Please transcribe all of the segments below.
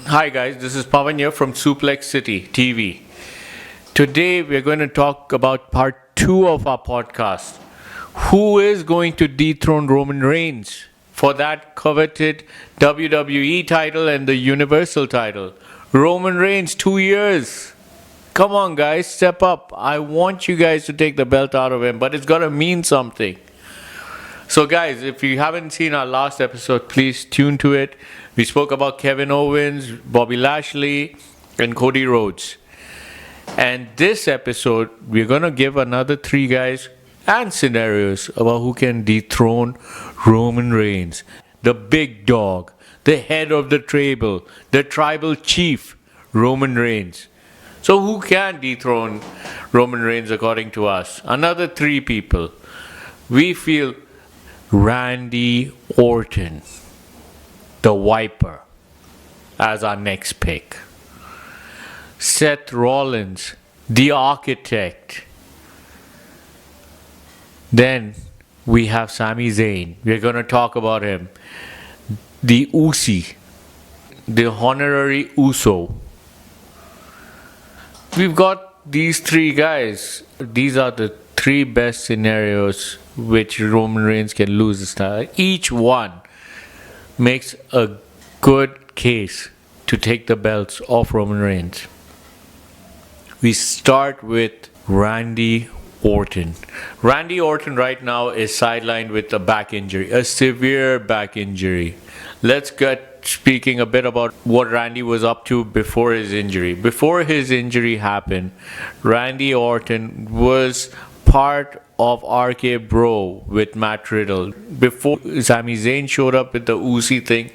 Hi guys, this is Pavan here from Suplex City TV. Today we're going to talk about part 2 of our podcast. Who is going to dethrone Roman Reigns for that coveted WWE title and the Universal title? Roman Reigns, 2 years. Come on guys, step up. I want you guys to take the belt out of him, but it's got to mean something. So guys, if you haven't seen our last episode, please tune to it. We spoke about Kevin Owens, Bobby Lashley, and Cody Rhodes. And this episode, we're going to give another 3 guys and scenarios about who can dethrone Roman Reigns. The big dog, the head of the tribal chief, Roman Reigns. So who can dethrone Roman Reigns according to us? Another 3 people. We feel Randy Orton, the Viper, as our next pick. Seth Rollins, the Architect. Then we have Sami Zayn. We're going to talk about him. The Usi, the honorary Uso. We've got these 3 guys. These are the 3 best scenarios which Roman Reigns can lose this time. Each one makes a good case to take the belts off Roman Reigns. We start with Randy Orton. Randy Orton right now is sidelined with a back injury, a severe back injury. Let's get speaking a bit about what Randy was up to before his injury. Before his injury happened, Randy Orton was part of RK Bro with Matt Riddle. Before Sami Zayn showed up with the Uzi thing,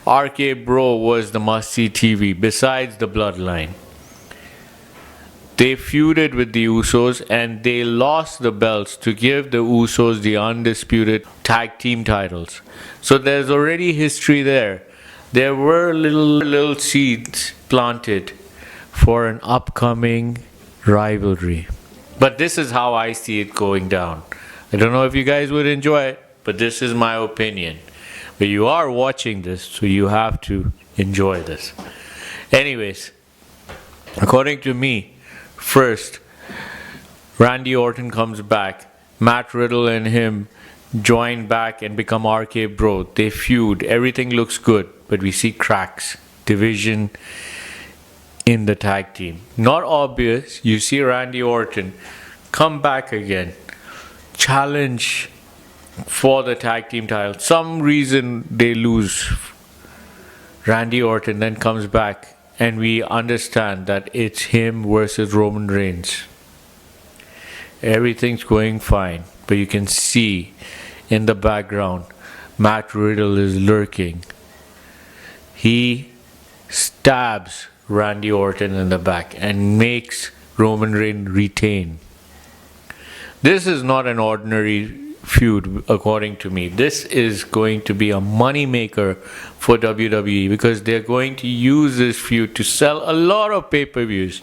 RK Bro was the must-see TV besides the Bloodline. They feuded with the Usos and they lost the belts to give the Usos the undisputed tag team titles. So there's already history there. There were little seeds planted for an upcoming rivalry. But this is how I see it going down. I don't know if you guys would enjoy it, but this is my opinion. But you are watching this, so you have to enjoy this. Anyways, according to me, first, Randy Orton comes back. Matt Riddle and him join back and become RK Bro. They feud. Everything looks good, but we see cracks, division in the tag team. Not obvious. You see Randy Orton come back again, challenge for the tag team title. Some reason they lose. Randy Orton then comes back and we understand that it's him versus Roman Reigns. Everything's going fine, but you can see in the background Matt Riddle is lurking. He stabs Randy Orton in the back and makes Roman Reigns retain. This is not an ordinary feud according to me. This is going to be a money maker for WWE because they're going to use this feud to sell a lot of pay-per-views,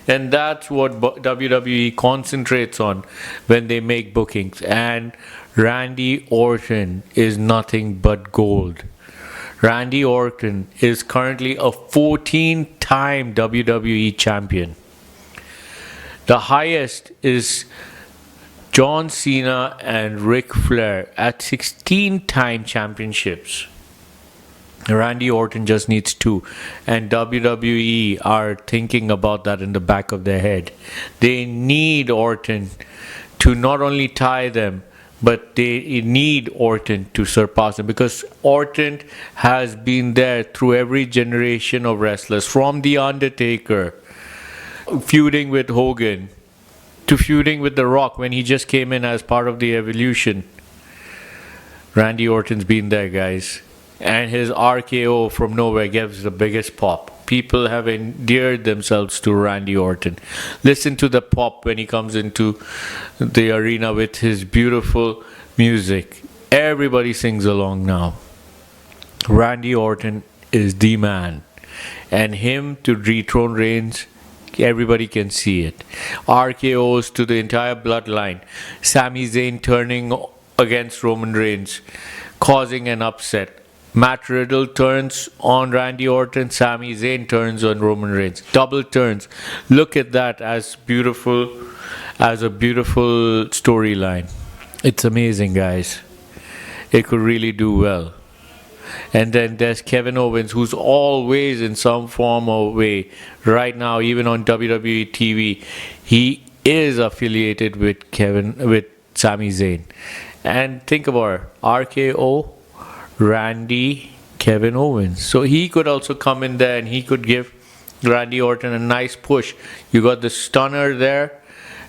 and that's what WWE concentrates on when they make bookings. And Randy Orton is nothing but gold. Randy Orton is currently a 14-time WWE champion. The highest is John Cena and Ric Flair at 16-time championships. Randy Orton just needs 2, and WWE are thinking about that in the back of their head. They need Orton to not only tie them, but they need Orton to surpass him, because Orton has been there through every generation of wrestlers, from The Undertaker, feuding with Hogan, to feuding with The Rock when he just came in as part of the Evolution. Randy Orton's been there, guys. And his RKO from nowhere gives the biggest pop. People have endeared themselves to Randy Orton. Listen to the pop when he comes into the arena with his beautiful music. Everybody sings along now. Randy Orton is the man. And him to dethrone Reigns, everybody can see it. RKOs to the entire bloodline. Sami Zayn turning against Roman Reigns, causing an upset. Matt Riddle turns on Randy Orton, Sami Zayn turns on Roman Reigns. Double turns. Look at that as a beautiful storyline. It's amazing, guys. It could really do well. And then there's Kevin Owens, who's always in some form or way right now, even on WWE TV. He is affiliated with Sami Zayn. And think about it, RKO, Randy, Kevin Owens. So he could also come in there and he could give Randy Orton a nice push. You got the stunner there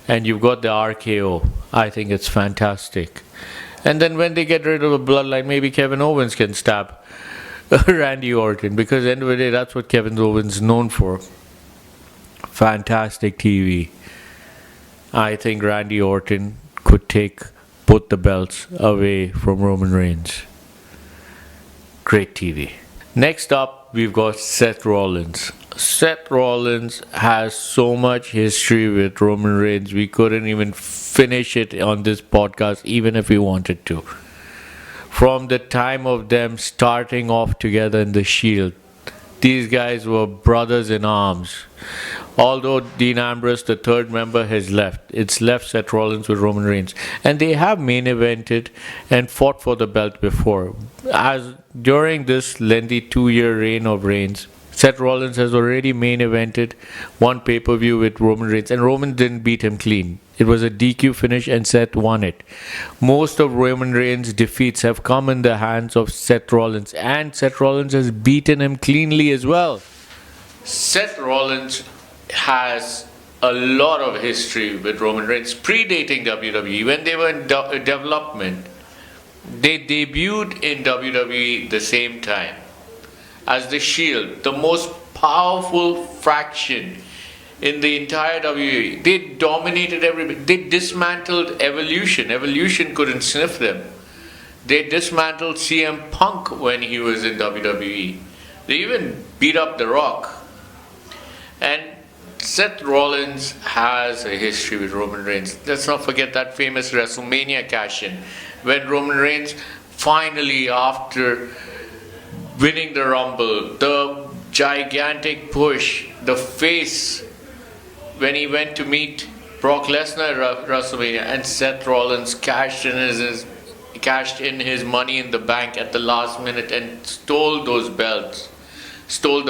and you've got the RKO. I think it's fantastic. And then when they get rid of the bloodline, maybe Kevin Owens can stab Randy Orton, because at the end of the day, that's what Kevin Owens is known for. Fantastic TV. I think Randy Orton could take both the belts away from Roman Reigns. Great TV. Next up, we've got Seth Rollins. Seth Rollins has so much history with Roman Reigns, we couldn't even finish it on this podcast, even if we wanted to. From the time of them starting off together in the Shield, these guys were brothers in arms. Although Dean Ambrose, the third member, has left, it's left Seth Rollins with Roman Reigns. And they have main evented and fought for the belt before. As during this lengthy 2-year reign of Reigns, Seth Rollins has already main evented one pay-per-view with Roman Reigns, and Roman didn't beat him clean. It was a DQ finish and Seth won it. Most of Roman Reigns' defeats have come in the hands of Seth Rollins, and Seth Rollins has beaten him cleanly as well. Seth Rollins has a lot of history with Roman Reigns, predating WWE. When they were in development, they debuted in WWE the same time as the Shield, the most powerful faction in the entire WWE. They dominated everybody. They dismantled Evolution. Evolution couldn't sniff them. They dismantled CM Punk when he was in WWE. They even beat up The Rock. And Seth Rollins has a history with Roman Reigns. Let's not forget that famous WrestleMania cash-in when Roman Reigns finally, after winning the Rumble, the gigantic push, the face when he went to meet Brock Lesnar at WrestleMania, and Seth Rollins cashed in his money in the bank at the last minute and stole the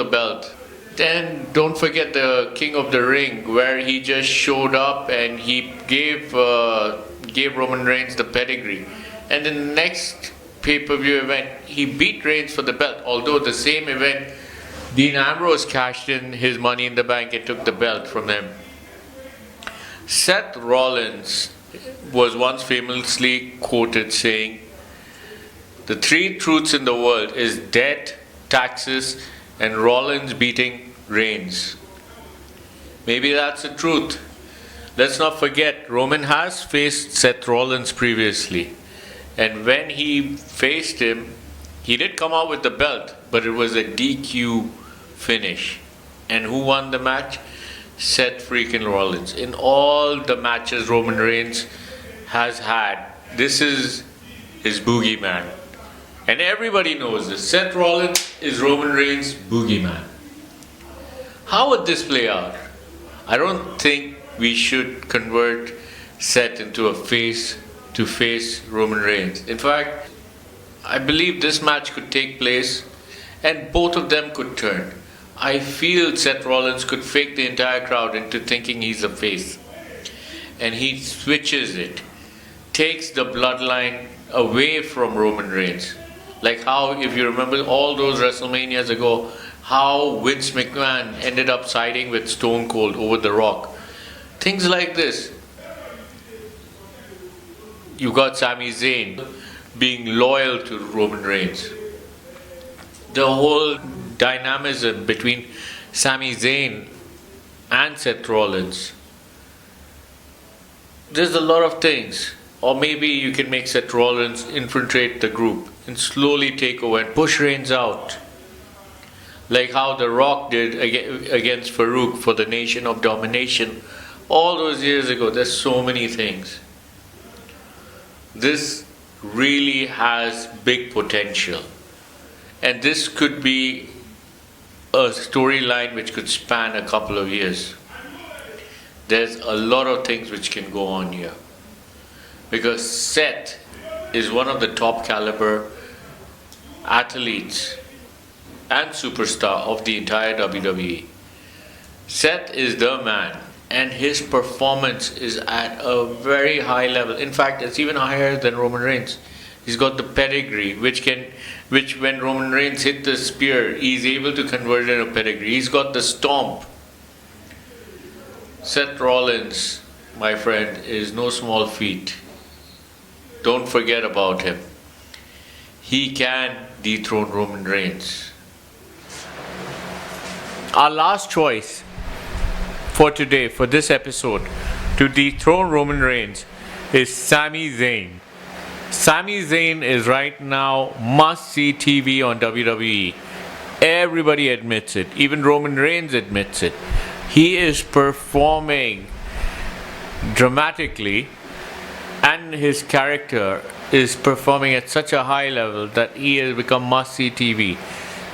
belt. Then don't forget the King of the Ring, where he just showed up and he gave Roman Reigns the pedigree. And in the next pay-per-view event, he beat Reigns for the belt. Although the same event, Dean Ambrose cashed in his money in the bank and took the belt from him. Seth Rollins was once famously quoted saying, "The three truths in the world is debt, taxes, and Rollins beating Reigns." Maybe that's the truth. Let's not forget, Roman has faced Seth Rollins previously. And when he faced him, he did come out with the belt, but it was a DQ finish. And who won the match? Seth freaking Rollins. In all the matches Roman Reigns has had, this is his boogeyman. And everybody knows this. Seth Rollins is Roman Reigns' boogeyman. How would this play out? I don't think we should convert Seth into a face to face Roman Reigns. In fact, I believe this match could take place and both of them could turn. I feel Seth Rollins could fake the entire crowd into thinking he's a face. And he switches it. Takes the bloodline away from Roman Reigns. Like how, if you remember all those WrestleManias ago, how Vince McMahon ended up siding with Stone Cold over The Rock. Things like this. You got Sami Zayn being loyal to Roman Reigns. The whole dynamism between Sami Zayn and Seth Rollins. There's a lot of things. Or maybe you can make Seth Rollins infiltrate the group and slowly take over and push Reigns out. Like how The Rock did against Farouk for the Nation of Domination all those years ago. There's so many things. This really has big potential. And this could be a storyline which could span a couple of years. There's a lot of things which can go on here. Because Seth is one of the top caliber athletes and superstar of the entire WWE. Seth is the man, and his performance is at a very high level. In fact, it's even higher than Roman Reigns. He's got the pedigree, which when Roman Reigns hit the spear, he's able to convert it into pedigree. He's got the stomp. Seth Rollins, my friend, is no small feat. Don't forget about him. He can dethrone Roman Reigns. Our last choice for today, for this episode, to dethrone Roman Reigns is Sami Zayn. Sami Zayn is right now must-see TV on WWE. Everybody admits it. Even Roman Reigns admits it. He is performing dramatically, and his character is performing at such a high level that he has become must-see TV.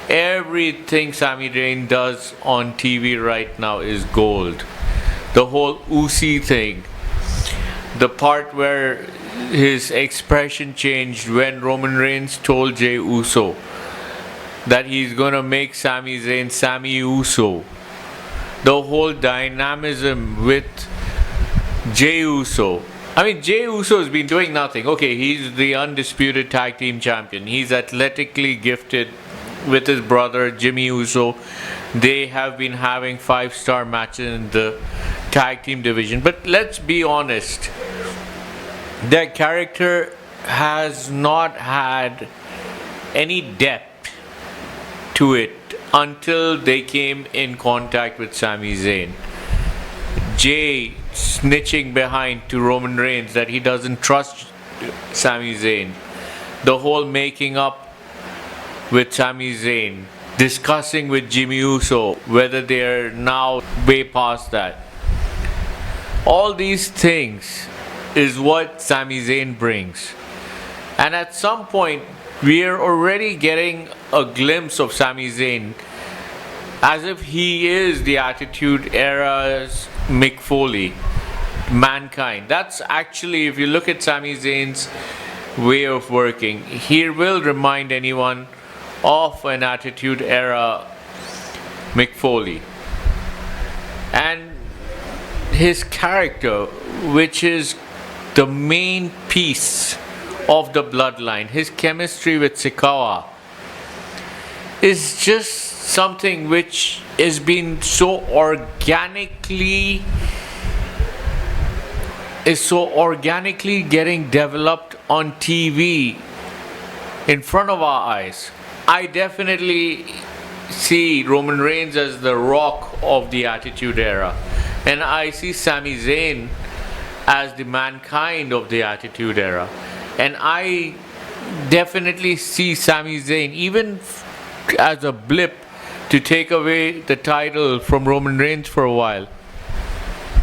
Everything Sami Zayn does on TV right now is gold. The whole Uzi thing, the part where his expression changed when Roman Reigns told Jey Uso that he's gonna make Sami Zayn Sami Uso. The whole dynamism with Jey Uso. I mean, Jey Uso has been doing nothing. Okay, he's the undisputed tag team champion. He's athletically gifted with his brother Jimmy Uso. They have been having 5-star matches in the tag team division. But let's be honest, their character has not had any depth to it until they came in contact with Sami Zayn. Jey snitching behind to Roman Reigns that he doesn't trust Sami Zayn. The whole making up with Sami Zayn, discussing with Jimmy Uso whether they're now way past that. All these things is what Sami Zayn brings. And at some point, we are already getting a glimpse of Sami Zayn as if he is the Attitude Era's Mick Foley, Mankind. That's actually, if you look at Sami Zayn's way of working, he will remind anyone of an Attitude Era Mick Foley. And his character, which is the main piece of the bloodline, his chemistry with Sikawa, is just something which has been so organically getting developed on TV in front of our eyes. I definitely see Roman Reigns as the Rock of the Attitude Era, and I see Sami Zayn as the Mankind of the Attitude Era. And I definitely see Sami Zayn, even as a blip, to take away the title from Roman Reigns for a while.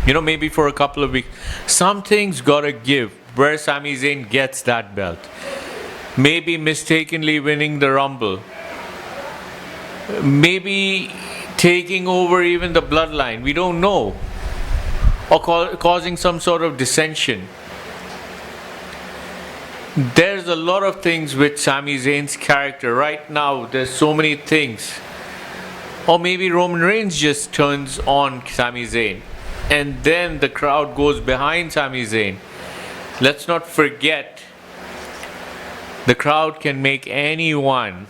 Maybe for a couple of weeks. Something's gotta give where Sami Zayn gets that belt. Maybe mistakenly winning the Rumble. Maybe taking over even the bloodline. We don't know. Or causing some sort of dissension. There's a lot of things with Sami Zayn's character. Right now, there's so many things. Or maybe Roman Reigns just turns on Sami Zayn, and then the crowd goes behind Sami Zayn. Let's not forget, the crowd can make anyone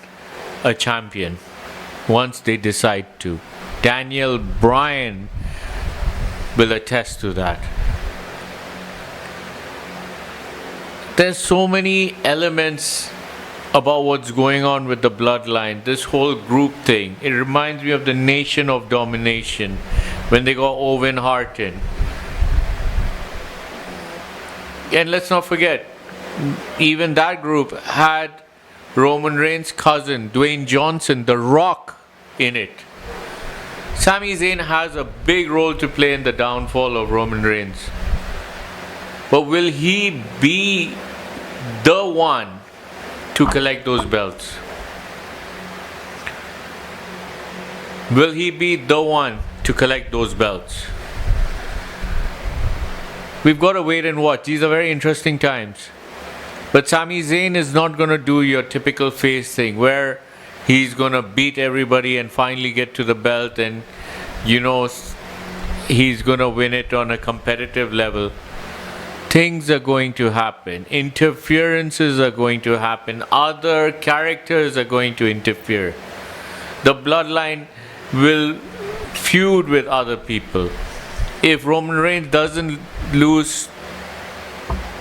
a champion once they decide to. Daniel Bryan will attest to that. There's so many elements about what's going on with the bloodline, this whole group thing. It reminds me of the Nation of Domination when they got Owen Hart in. And let's not forget, even that group had Roman Reigns' cousin, Dwayne Johnson, The Rock, in it. Sami Zayn has a big role to play in the downfall of Roman Reigns. But will he be the one to collect those belts? Will he be the one to collect those belts? We've got to wait and watch. These are very interesting times. But Sami Zayn is not going to do your typical face thing where he's going to beat everybody and finally get to the belt and, he's going to win it on a competitive level. Things are going to happen. Interferences are going to happen. Other characters are going to interfere. The bloodline will feud with other people. If Roman Reigns doesn't lose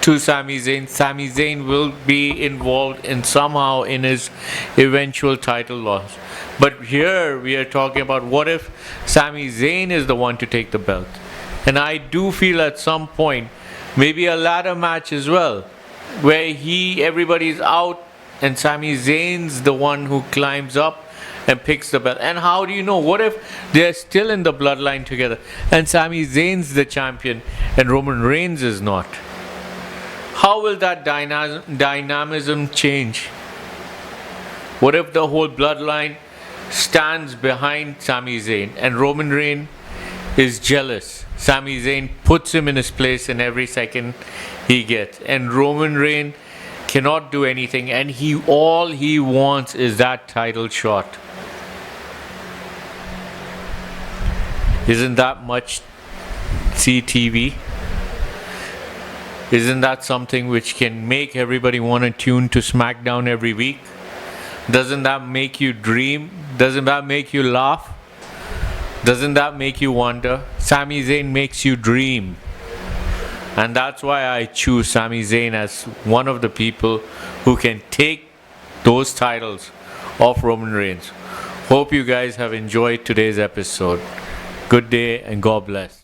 to Sami Zayn will be involved somehow in his eventual title loss. But here we are talking about what if Sami Zayn is the one to take the belt. And I do feel at some point, maybe a ladder match as well, where everybody's out and Sami Zayn's the one who climbs up and picks the belt. And how do you know? What if they're still in the bloodline together and Sami Zayn's the champion and Roman Reigns is not? How will that dynamism change? What if the whole bloodline stands behind Sami Zayn and Roman Reigns is jealous? Sami Zayn puts him in his place in every second he gets, and Roman Reigns cannot do anything, and all he wants is that title shot. Isn't that much CTV? Isn't that something which can make everybody want to tune to SmackDown every week? Doesn't that make you dream? Doesn't that make you laugh? Doesn't that make you wonder? Sami Zayn makes you dream. And that's why I choose Sami Zayn as one of the people who can take those titles off Roman Reigns. Hope you guys have enjoyed today's episode. Good day and God bless.